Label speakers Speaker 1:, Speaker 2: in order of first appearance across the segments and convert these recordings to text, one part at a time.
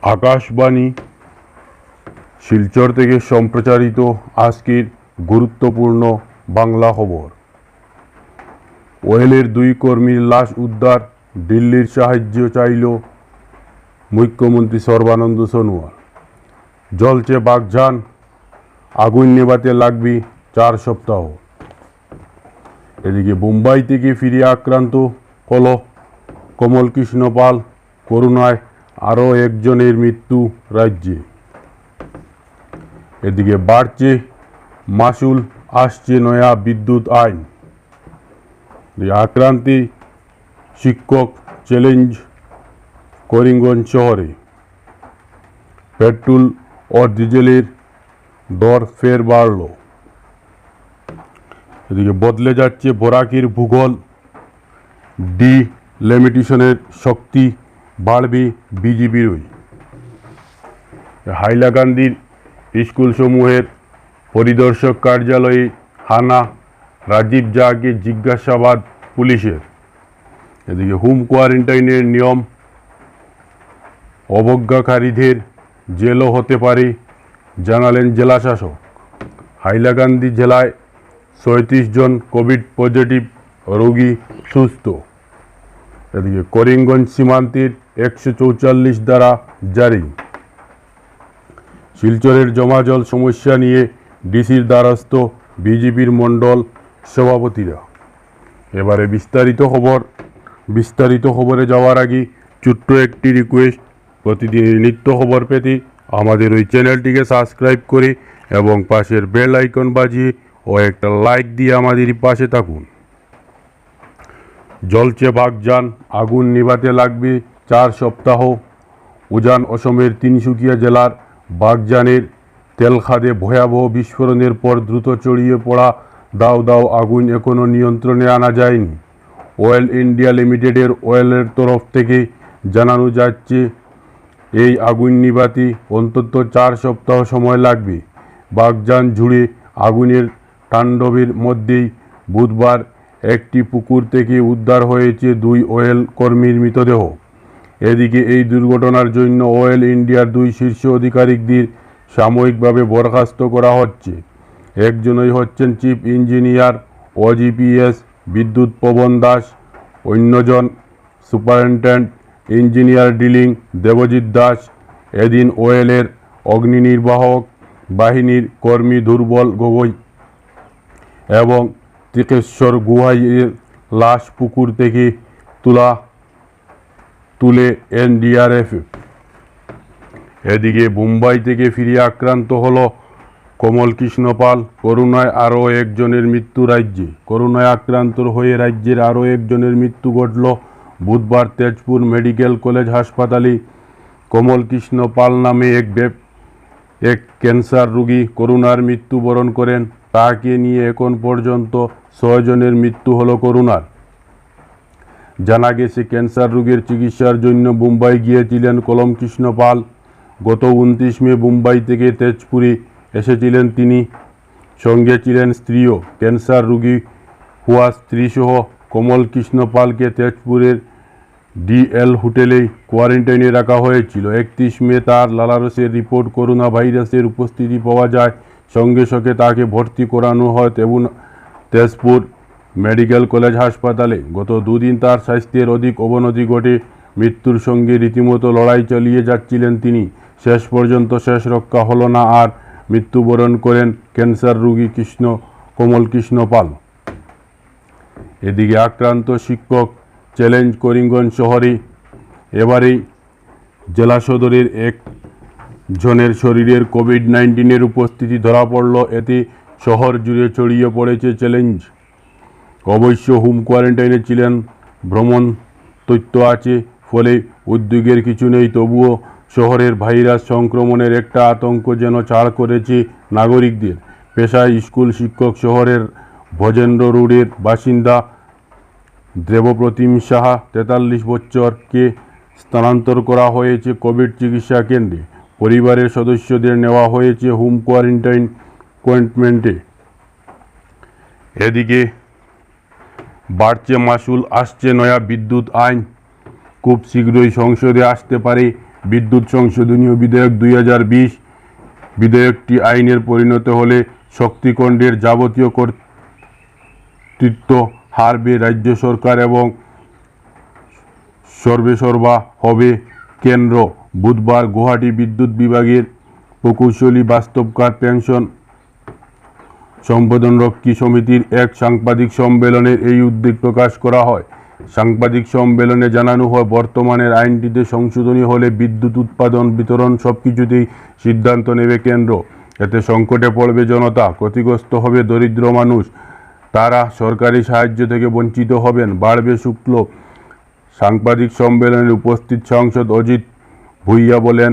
Speaker 1: आकाशवाणी শিলচর থেকে সম্প্রচারিত আজকের গুরুত্বপূর্ণ বাংলা খবর। ওয়েলের দুই কর্মীর লাশ উদ্ধার, দিল্লির সাহায্য চাইল মুখ্যমন্ত্রী সর্বানন্দ সোনোয়াল। জ্বলছে বাগজান, আগুন নেভাতে লাগবে 4 সপ্তাহ। এদিকে মুম্বাই থেকে ফিরে আক্রান্ত হল কমল কৃষ্ণ পাল, করোনায় আরও একজনের মৃত্যু রাজ্যে। এদিকে বাড়ছে মাসুল, আসছে নয়া বিদ্যুৎ আইন। আক্রান্তি শিক্ষক চ্যালেঞ্জ করিমগঞ্জ শহরে। পেট্রোল ও ডিজেলের দর ফের বাড়ল। এদিকে বদলে যাচ্ছে বরাকের ভূগোল, ডিলিমিটেশনের শক্তি বাড়বে বিজিবিরই। হাইলাকান্দির স্কুলসমূহের পরিদর্শক কার্যালয়ে হানা, রাজীব জাকে জিজ্ঞাসাবাদ পুলিশের। এদিকে হোম কোয়ারেন্টাইনের নিয়ম অবজ্ঞাকারীদের জেলও হতে পারে, জানালেন জেলাশাসক। হাইলাকান্দি জেলায় 37 জন কোভিড পজিটিভ রোগী সুস্থ। এদিকে করিমগঞ্জ সীমান্তের 144 ধারা জারি। শিলচরের জমাজল সমস্যা নিয়ে ডিসির দ্বারস্থ বিজেপির মণ্ডল সভাপতিরা। এবারে বিস্তারিত খবরে যাওয়ার আগে ছোট্ট একটি রিকোয়েস্ট, প্রতিদিনের নিত্য খবর পেতে আমাদের ওই চ্যানেলটিকে সাবস্ক্রাইব করে এবং পাশের বেল আইকন বাজিয়ে ও একটা লাইক দিয়ে আমাদের পাশে থাকুন। জ্বলছে বাগজান, আগুন নেভাতে লাগবে 4 সপ্তাহ। উজান অসমের তিনসুকিয়া জেলার বাগজানের তেলখাদে ভয়াবহ বিস্ফোরণের পর দ্রুত ছড়িয়ে পড়া দাউ দাউ আগুন এখনও নিয়ন্ত্রণে আনা যায়নি। অয়েল ইন্ডিয়া লিমিটেডের অয়েলের তরফ থেকে জানানো যাচ্ছে এই আগুন নিভাতে অন্তত 4 সপ্তাহ সময় লাগবে। বাগজান জুড়ে আগুনের তাণ্ডবের মধ্যেই বুধবার একটি পুকুর থেকে উদ্ধার হয়েছে 2 অয়েল কর্মীর মৃতদেহ। এদিকে এই দুর্ঘটনার জন্য অয়েল ইন্ডিয়ার 2 শীর্ষ আধিকারিকদের সাময়িকভাবে বরখাস্ত করা হচ্ছে। একজনই হচ্ছেন চিফ ইঞ্জিনিয়ার ওজিপিএস বিদ্যুৎ পবন দাস, অন্যজন superintendent engineer dealing Debjit Das. এদিন অয়েলের অগ্নিনির্বাহক বাহিনীর কর্মী দুর্বল গগৈ এবং ত্রিকেশ্বর গুহাইয়ের লাশ পুকুর থেকে তুলে এনডিআরএফ। এদিকে মুম্বাই থেকে ফিরে আক্রান্ত হল কমল কৃষ্ণ পাল, করোনায় আরও একজনের মৃত্যু রাজ্যে। করোনায় আক্রান্ত হয়ে রাজ্যের আরও একজনের মৃত্যু ঘটল বুধবার তেজপুর মেডিকেল কলেজ হাসপাতালে। কমল কৃষ্ণ পাল নামে এক ক্যান্সার রোগী করোনার মৃত্যুবরণ করেন। তাকে নিয়ে এখন পর্যন্ত 6 জনের মৃত্যু হলো করোনার। জানা গেছে ক্যান্সার রোগের চিকিৎসার জন্য মুম্বাই গিয়েছিলেন কমল কৃষ্ণ পাল। গত 29 মে মুম্বাই থেকে তেজপুরে এসেছিলেন তিনি। সঙ্গে ছিলেন স্ত্রীও। ক্যান্সার রোগী হওয়া স্ত্রীসহ কমল কৃষ্ণ পালকে তেজপুরের ডিএল হোটেলে কোয়ারেন্টাইনে রাখা হয়েছিল। 31 মে তার লালারসের রিপোর্ট করোনা ভাইরাসের উপস্থিতি পাওয়া যায়। সঙ্গে সঙ্গে তাকে ভর্তি করানো হয় তেজপুর মেডিকেল কলেজ হাসপাতালে। গত 2 দিন তার স্বাস্থ্যের অধিক অবনতি ঘটে। মৃত্যুর সঙ্গে রীতিমতো লড়াই চালিয়ে যাচ্ছিলেন তিনি। শেষ পর্যন্ত শেষ রক্ষা হলো না, আর মৃত্যুবরণ করেন ক্যান্সার রোগী কমল কৃষ্ণ পাল। এদিকে আক্রান্ত শিক্ষক চ্যালেঞ্জ করিমগঞ্জ শহরে। এবারেই জেলা সদরের একজনের শরীরের কোভিড-19 উপস্থিতি ধরা পড়ল। এতে শহর জুড়ে ছড়িয়ে পড়েছে চ্যালেঞ্জ। অবশ্য হোম কোয়ারেন্টাইনে ছিলেন, ভ্রমণ তথ্য আছে, ফলে উদ্যোগের কিছু নেই। তবুও শহরের ভাইরাস সংক্রমণের একটা আতঙ্ক যেন ছাড় করেছে নাগরিকদের। পেশায় স্কুল শিক্ষক, শহরের ভজেন্দ্র রোডের বাসিন্দা দেবপ্রতিম সাহা 43 বছরকে স্থানান্তর করা হয়েছে কোভিড চিকিৎসা কেন্দ্রে। পরিবারের সদস্যদের নেওয়া হয়েছে হোম কোয়ারেন্টাইনে। এদিকে বাড়ছে মাসুল, আসছে নয়া বিদ্যুৎ আইন। খুব শীঘ্রই সংসদে আসতে পারে বিদ্যুৎ সংশোধনীয় বিধেয়ক 2020 বিধেয়কটি আইনের পরিণত হলে শক্তিখণ্ডের যাবতীয় কর্তৃত্ব হারবে রাজ্য সরকার এবং সর্বেসর্বা হবে কেন্দ্র। বুধবার গুয়াহাটি বিদ্যুৎ বিভাগের প্রকৌশলী বাস্তবকার পেনশন সম্পাদনরক্ষী সমিতির এক সাংবাদিক সম্মেলনে এই উদ্বেগ প্রকাশ করা হয়। সাংবাদিক সম্মেলনে জানানো হয়, বর্তমানের আইনটিতে সংশোধনী হলে বিদ্যুৎ উৎপাদন, বিতরণ সবকিছুতেই সিদ্ধান্ত নেবে কেন্দ্র। এতে সংকটে পড়বে জনতা, ক্ষতিগ্রস্ত হবে দরিদ্র মানুষ, তারা সরকারি সাহায্য থেকে বঞ্চিত হবেন, বাড়বে শুল্ক। সাংবাদিক সম্মেলনে উপস্থিত সাংসদ অজিত ভুইয়া বলেন,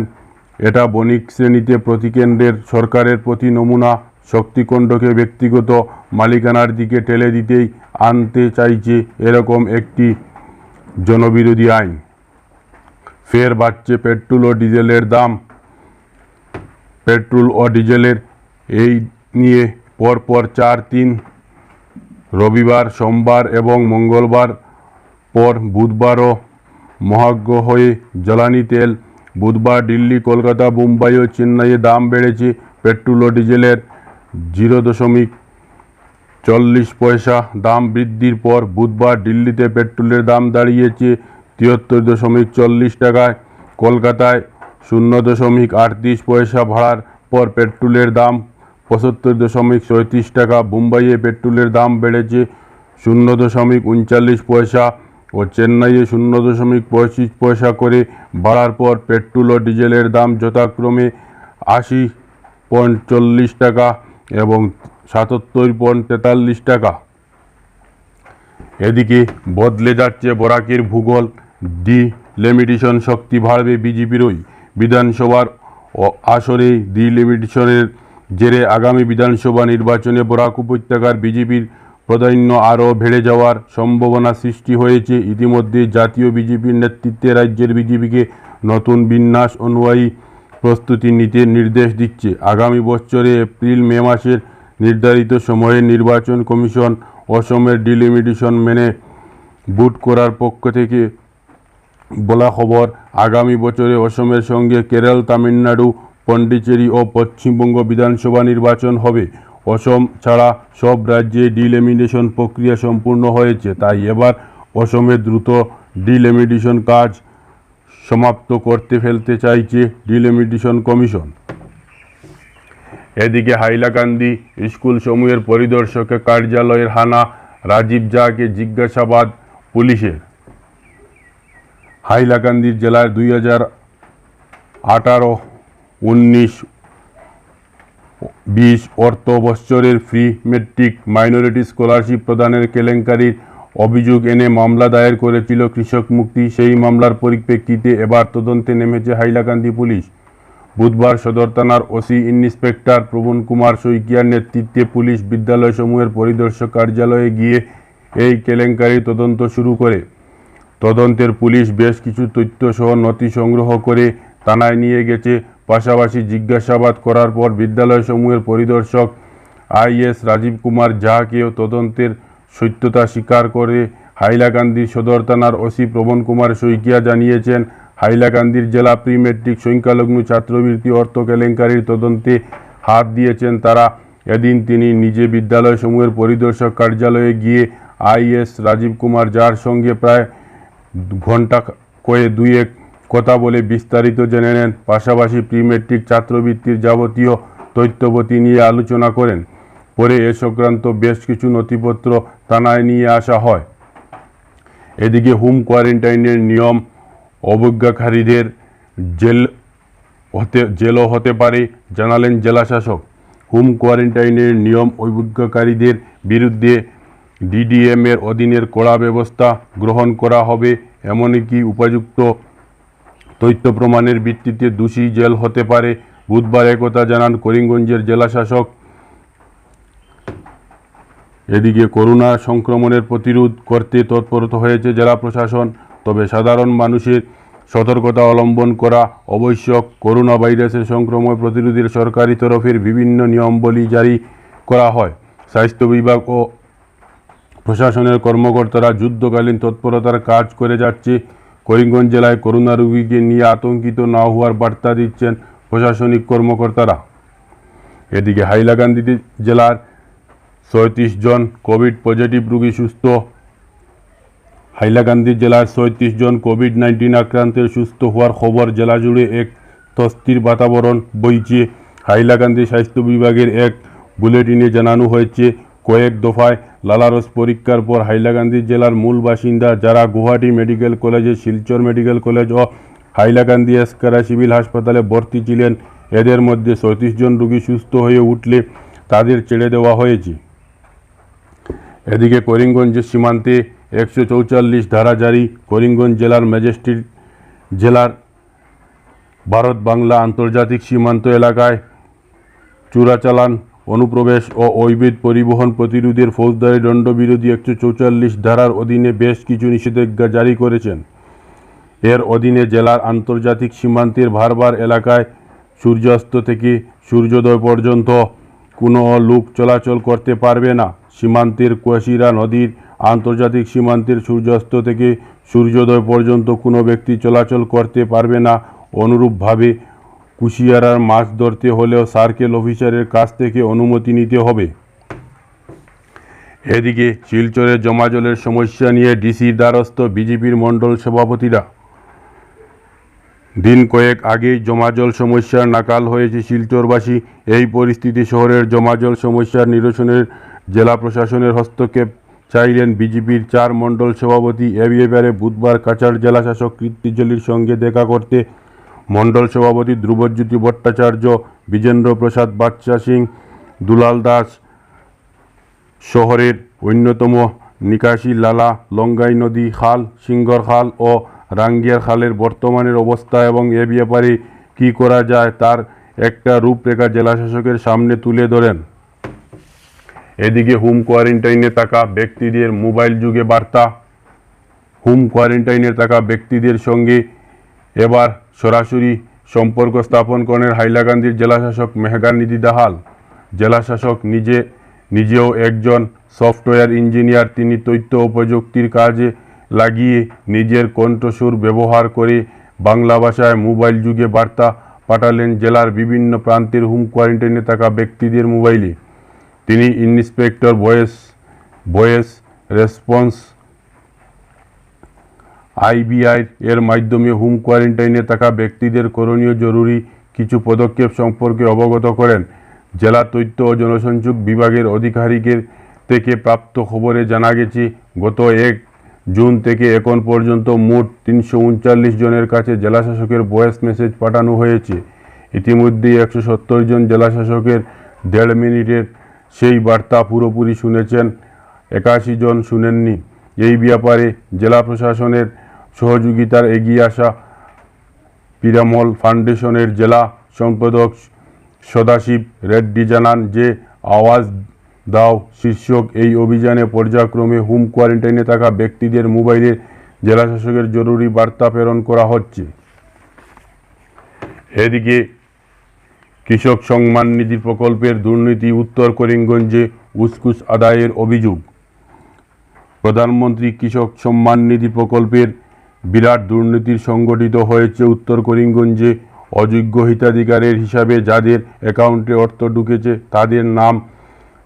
Speaker 1: এটা বণিক শ্রেণীতে প্রতি কেন্দ্রের সরকারের প্রতি নমুনা শক্তিখণ্ডকে ব্যক্তিগত মালিকানার দিকে ঠেলে দিতেই আনতে চাইছে এরকম একটি জনবিরোধী আইন। ফের বাড়ছে পেট্রোল ও ডিজেলের দাম। পেট্রোল ও ডিজেলের এই নিয়ে পরপর 4 রবিবার, সোমবার এবং মঙ্গলবার পর বুধবারও মহার্ঘ হয়ে জ্বালানি তেল। বুধবার দিল্লি, কলকাতা, মুম্বাই ও চেন্নাইয়ে দাম বেড়েছে। পেট্রোল ও ডিজেলের 0.40 পয়সা দাম বৃদ্ধির পর বুধবার দিল্লিতে পেট্রোলের দাম দাঁড়িয়েছে 73.40 টাকায়। কলকাতায় 0.38 পয়সা ভাড়ার পর পেট্রোলের দাম 75.37 টাকা। মুম্বাইয়ে পেট্রোলের দাম বেড়েছে 0.39 পয়সা ও চেন্নাইয়ে 0.25 পয়সা করে বাড়ার পর পেট্রোল ও ডিজেলের দাম যথাক্রমে 80.40 টাকা এবং 77.43 টাকা। এদিকে বদলে যাচ্ছে বরাকের ভূগোল। ডিলিমিটেশন শক্তি বাড়বে বিজেপিরই। বিধানসভার আসরে ডিলিমিটেশনের জেরে আগামী বিধানসভা নির্বাচনে বরাক উপত্যকার বিজেপির প্রাধান্য আরও বেড়ে যাওয়ার সম্ভাবনা সৃষ্টি হয়েছে। ইতিমধ্যে জাতীয় বিজেপির নেতৃত্বে রাজ্যের বিজেপিকে নতুন বিন্যাস অনুযায়ী প্রস্তুতি নিতে নির্দেশ দিচ্ছে। আগামী বছরে এপ্রিল-মে মাসের নির্ধারিত সময়ে নির্বাচন কমিশন অসমের ডিলিমিটেশন মেনে ভোট করার পক্ষ থেকে বলা খবর। আগামী বছরে অসমের সঙ্গে কেরল, তামিলনাড়ু, পন্ডিচেরি ও পশ্চিমবঙ্গ বিধানসভা নির্বাচন হবে। অসম ছাড়া সব রাজ্যে ডিলিমিটেশন প্রক্রিয়া সম্পূর্ণ হয়েছে, তাই এবার অসমে দ্রুত ডিলিমিটেশন কাজ সমাপ্ত করতে ফেলতে চাইছে ডিলিমিটেশন কমিশন। এদিকে হাইলাকান্দি স্কুলসমূহের পরিদর্শকের কার্যালয়ের হানা, রাজীব ঝাকে জিজ্ঞাসাবাদ পুলিশের। হাইলাকান্দি জেলার 2018-19-20 অর্থ বৎসরের ফ্রি মেট্রিক মাইনরিটি স্কলারশিপ প্রদানের কেলেঙ্কারির অভিযোগ এনে মামলা দায়ের করেছিল কৃষক মুক্তি। সেই মামলার পরিপ্রেক্ষিতে এবার তদন্তে নেমেছে হাইলাকান্দি পুলিশ। বুধবার সদর থানার ওসি ইন্সপেক্টর প্রবণ কুমার শইকিয়ার নেতৃত্বে পুলিশ বিদ্যালয়সমূহের পরিদর্শক কার্যালয়ে গিয়ে এই কেলেঙ্কারির তদন্ত শুরু করে। তদন্তের পুলিশ বেশ কিছু তথ্য সহ নথি সংগ্রহ করে থানায় নিয়ে গেছে। পাশাপাশি জিজ্ঞাসাবাদ করার পর বিদ্যালয়সমূহের পরিদর্শক আইএস রাজীব কুমার ঝাকেও তদন্তের সত্যতা স্বীকার করে। হাইলাকান্দির সদর থানার ওসি প্রবণ কুমার শইকিয়া জানিয়েছেন, হাইলাকান্দির জেলা প্রি মেট্রিক সংখ্যালঘু ছাত্রবৃত্তি অর্থ কেলেঙ্কারির তদন্তে হাত দিয়েছেন তারা। এদিন তিনি নিজে বিদ্যালয়সমূহের পরিদর্শক কার্যালয়ে গিয়ে আইএস রাজীব কুমার ঝার সঙ্গে প্রায় ঘণ্টা দুয়েক কথা বলে বিস্তারিত জেনে নেন। পাশাপাশি প্রি মেট্রিক ছাত্রবৃত্তির যাবতীয় তথ্যপাতি নিয়ে আলোচনা করেন। পরে এ সংক্রান্ত বেশ কিছু নথিপত্র থানায় নিয়ে আসা হয়। এদিকে হোম কোয়ারেন্টাইনের নিয়ম অবজ্ঞাকারীদের জেলও হতে পারে জানালেন জেলাশাসক। হোম কোয়ারেন্টাইনের নিয়ম অবজ্ঞাকারীদের বিরুদ্ধে ডিডিএম-এর অধীনের কড়া ব্যবস্থা গ্রহণ করা হবে। এমনকি উপযুক্ত তথ্য প্রমাণের ভিত্তিতে দোষী জেল হতে পারে। বুধবার একথা জানান করিমগঞ্জের জেলাশাসক। এদিকে করোনা সংক্রমণের প্রতিরোধ করতে তৎপর হয়েছে জেলা প্রশাসন, তবে সাধারণ মানুষের সতর্কতা অবলম্বন করা আবশ্যক। করোনা ভাইরাসের সংক্রমণ প্রতিরোধে সরকারি তরফের বিভিন্ন নিয়মাবলী জারি করা হয়। স্বাস্থ্য বিভাগ ও প্রশাসনের কর্মকর্তারা যুদ্ধকালীন তৎপরতার কাজ করে যাচ্ছে। করিমগঞ্জ জেলায় করোনা রোগীকে নিয়ে আতঙ্কিত না হওয়ার বার্তা দিচ্ছেন প্রশাসনিক কর্মকর্তারা। এদিকে হাইলাকান্দি জেলার ৩৬ জন কোভিড পজিটিভ রোগী সুস্থ। হাইলাকান্দি জেলার ৩৬ জন কোভিড-19 আক্রান্তের সুস্থ হওয়ার খবর। জেলা জুড়ে এক স্বস্তির বাতাবরণ বইছে। হাইলাকান্দি স্বাস্থ্য বিভাগের এক বুলেটিনে জানানো হয়েছে, কয়েক দফায় লালারস পরীক্ষার পর হাইলাকান্দি জেলার মূল বাসিন্দা যারা গুয়াহাটি মেডিকেল কলেজে, শিলচর মেডিকেল কলেজ ও হাইলাকান্দি এসকারা সিভিল হাসপাতালে ভর্তি ছিলেন, এদের মধ্যে ৩৬ জন রোগী সুস্থ হয়ে উঠলে তাদের ছেড়ে দেওয়া হয়েছে। এদিকে করিমগঞ্জের সীমান্তে ১৪৪ ধারা জারি। করিমগঞ্জ জেলার ম্যাজিস্ট্রেট জেলার ভারত বাংলা আন্তর্জাতিক সীমান্ত এলাকায় চোরাচালান, অনুপ্রবেশ ও অবৈধ পরিবহন প্রতিরোধের ফৌজদারি দণ্ডবিরোধী ১৪৪ ধারার অধীনে বেশ কিছু নিষেধাজ্ঞা জারি করেছেন। এর অধীনে জেলার আন্তর্জাতিক সীমান্তের ভারবার এলাকায় সূর্যাস্ত থেকে সূর্যোদয় পর্যন্ত কোনো লোক চলাচল করতে পারবে না। সীমান্তের কুয়াশিরা নদীর আন্তর্জাতিক সীমান্তের সূর্যাস্ত থেকে সূর্যোদয় পর্যন্ত কোনো ব্যক্তি চলাচল করতে পারবে না। অনুরূপভাবে কুশিয়ারার মাছ ধরতে হলেও সার্কেল অফিসারের কাছ থেকে অনুমতি নিতে হবে। এদিকে শিলচরে জমাজলের সমস্যা নিয়ে ডিসির দ্বারস্থ বিজেপির মণ্ডল সভাপতিরা। দিন কয়েক আগেই জমাজল সমস্যার নাকাল হয়েছে শিলচরবাসী। এই পরিস্থিতি শহরের জমাজল সমস্যার নিরসনের জেলা প্রশাসনের হস্তক্ষেপ চাইলেন বিজেপির ৪ মণ্ডল সভাপতি। এ ব্যাপারে বুধবার কাছাড় জেলা শাসক কীর্তিজলির সঙ্গে দেখা করতে মণ্ডল সভাপতি ধ্রুবজ্যোতি ভট্টাচার্য, বিজেন্দ্র প্রসাদ বাদশা সিং, দুলাল দাস শহরের অন্যতম নিকাশি লালা, লঙ্গাই নদী, খাল, সিংহর খাল ও রাঙ্গিয়ার খালের বর্তমানের অবস্থা এবং এ ব্যাপারে কী করা যায় তার একটা রূপরেখা জেলা শাসকের সামনে তুলে ধরেন। এদিকে হোম কোয়ারেন্টাইনে থাকা ব্যক্তিদের মোবাইল যুগে বার্তা। হোম কোয়ারেন্টাইনে থাকা ব্যক্তিদের সঙ্গে এবার সরাসরি সম্পর্ক স্থাপন করেন হাইলাকান্দির জেলাশাসক মেঘানিধি দাহাল। জেলাশাসক নিজেও একজন সফটওয়্যার ইঞ্জিনিয়ার। তিনি তথ্য ও প্রযুক্তির কাজে লাগিয়ে নিজের কণ্ঠস্বর ব্যবহার করে বাংলা ভাষায় মোবাইল যুগে বার্তা পাঠালেন জেলার বিভিন্ন প্রান্তের হোম কোয়ারেন্টাইনে থাকা ব্যক্তিদের মোবাইলে। তিনি ইন্সপেক্টর ভয়েস রেসপন্স IVR এর মাধ্যমে হোম কোয়ারেন্টাইনে থাকা ব্যক্তিদের করণীয় জরুরি কিছু পদক্ষেপ সম্পর্কে অবগত করেন। জেলা তথ্য ও জনসংযোগ বিভাগের আধিকারিকের থেকে প্রাপ্ত খবরে জানা গেছে, গত ১ জুন থেকে এখন পর্যন্ত মোট ৩৩৯ জনের কাছে জেলাশাসকের ভয়েস মেসেজ পাঠানো হয়েছে। ইতিমধ্যেই ১৭০ জন জেলাশাসকের ১.৫ মিনিটের সেই বার্তা পুরোপুরি শুনেছেন, ৮১ জন শুনেননি। এই ব্যাপারে জেলা প্রশাসনের সহযোগিতার এগিয়ে আসা পিরামল ফাউন্ডেশনের জেলা সম্পাদক সদাশিব রেড্ডি জানান যে আওয়াজ দাও শীর্ষক এই অভিযানে পর্যায়ক্রমে হোম কোয়ারেন্টাইনে থাকা ব্যক্তিদের মোবাইলে জেলাশাসকের জরুরি বার্তা প্রেরণ করা হচ্ছে। এদিকে কৃষক সম্মান নিধি প্রকল্পের দুর্নীতি। উত্তর করিমগঞ্জে উসকুস আদায়ের অভিযোগ। প্রধানমন্ত্রী কৃষক সম্মান নিধি প্রকল্পের বিরাট দুর্নীতির সংগঠিত হয়েছে উত্তর করিমগঞ্জে। অযোগ্য হিতাধিকারীর হিসাবে যাদের অ্যাকাউন্টে অর্থ ঢুকেছে তাদের নাম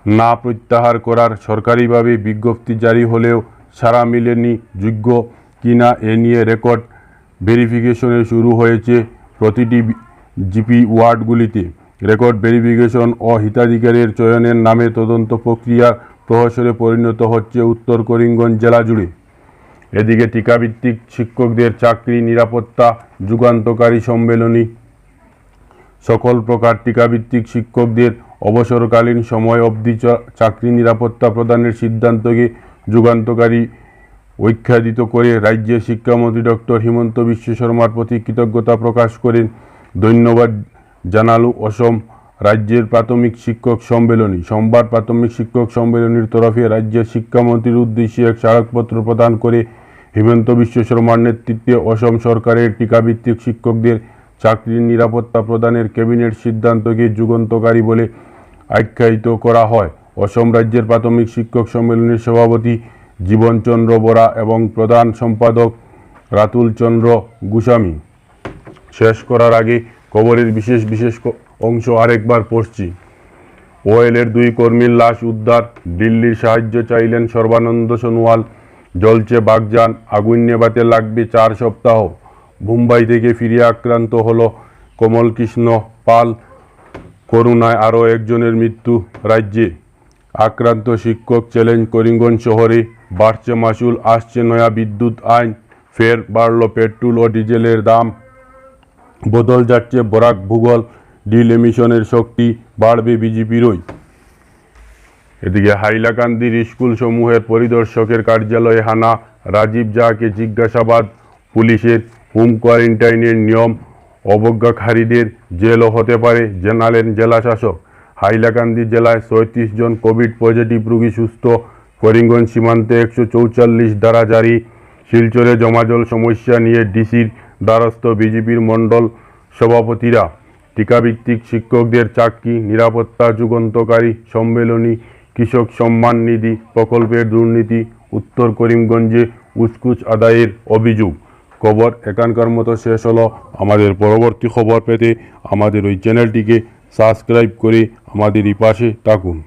Speaker 1: না প্রত্যাহার করার সরকারিভাবে বিজ্ঞপ্তি জারি হলেও সাড়া মেলেনি। যোগ্য কিনা এ নিয়ে রেকর্ড ভেরিফিকেশনে শুরু হয়েছে প্রতিটি জিপি ওয়ার্ডগুলিতে। রেকর্ড ভেরিফিকেশন ও হিতাধিকারীর চয়নের নামে তদন্ত প্রক্রিয়ার প্রহসনে পরিণত হচ্ছে উত্তর করিমগঞ্জ জেলা জুড়ে। এদিকে টিকাভিত্তিক শিক্ষকদের চাকরি নিরাপত্তা যুগান্তকারী সম্মেলনী। সকল প্রকার টিকাভিত্তিক শিক্ষকদের অবসরকালীন সময় অবধি চাকরি নিরাপত্তা প্রদানের সিদ্ধান্তকে যুগান্তকারী আখ্যায়িত করে রাজ্যের শিক্ষামন্ত্রী ডক্টর হিমন্ত বিশ্ব শর্মার প্রতি কৃতজ্ঞতা প্রকাশ করেন। ধন্যবাদ জানালো অসম রাজ্যের প্রাথমিক শিক্ষক সম্মেলনী। সোমবার প্রাথমিক শিক্ষক সম্মেলনীর তরফে রাজ্যের শিক্ষামন্ত্রীর উদ্দেশ্যে এক স্মারকপত্র প্রদান করে হিমন্ত বিশ্ব শর্মার নেতৃত্বে অসম সরকারের টিকাভিত্তিক শিক্ষকদের চাকরির নিরাপত্তা প্রদানের ক্যাবিনেট সিদ্ধান্তকে যুগান্তকারী বলে আখ্যায়িত করা হয়। অসম রাজ্যের প্রাথমিক শিক্ষক সম্মেলনের সভাপতি জীবনচন্দ্র বরা এবং প্রধান সম্পাদক রাতুল চন্দ্র গোস্বামী। শেষ করার আগে খবরের বিশেষ অংশ আরেকবার পড়ছি। ওয়েলের 2 কর্মীর লাশ উদ্ধার, দিল্লির সাহায্য চাইলেন সর্বানন্দ সোনোয়াল। জ্বলছে বাগজান, আগুন নেভাতে লাগবে 4 সপ্তাহ। মুম্বাই থেকে ফিরে আক্রান্ত হলো কমল কৃষ্ণ পাল, করোনায় আরও একজনের মৃত্যু রাজ্যে। আক্রান্ত শিক্ষক চ্যালেঞ্জ করিমগঞ্জ শহরে, বাড়ছে মাসুল, আসছে নয়া বিদ্যুৎ আইন, ফের বাড়ল পেট্রোল ও ডিজেলের দাম, বদল যাচ্ছে বরাক ভূগোল, ডিল এমিশনের শক্তি বাড়বে বিজেপিরই। এদিকে হাইলাকান্দির স্কুল সমূহের পরিদর্শকের কার্যালয়ে হানা, রাজীব ঝাকে জিজ্ঞাসাবাদ, পুলিশের হোম কোয়ারেন্টাইনের নিয়ম অবজ্ঞাকারীদের জেলও হতে পারে জানালেন জেলাশাসক। হাইলাকান্দি জেলায় 37 জন কোভিড পজিটিভ রোগী সুস্থ, করিমগঞ্জ সীমান্তে 144 ধারা জারি। শিলচরে জমাজল সমস্যা নিয়ে ডিসির দ্বারস্থ বিজেপির মণ্ডল সভাপতিরা। টিকাভিত্তিক শিক্ষকদের চাকরি, নিরাপত্তা যুগান্তকারী সম্মেলনী, কৃষক সম্মান নিধি প্রকল্পের দুর্নীতি, উত্তর করিমগঞ্জে উসকুচ আদায়ের অভিযোগ। খবর এখানকার মতো শেষ হলো। আমাদের পরবর্তী খবর পেতে আমাদের ওই চ্যানেলটিকে সাবস্ক্রাইব করে আমাদেরই পাশে থাকুন।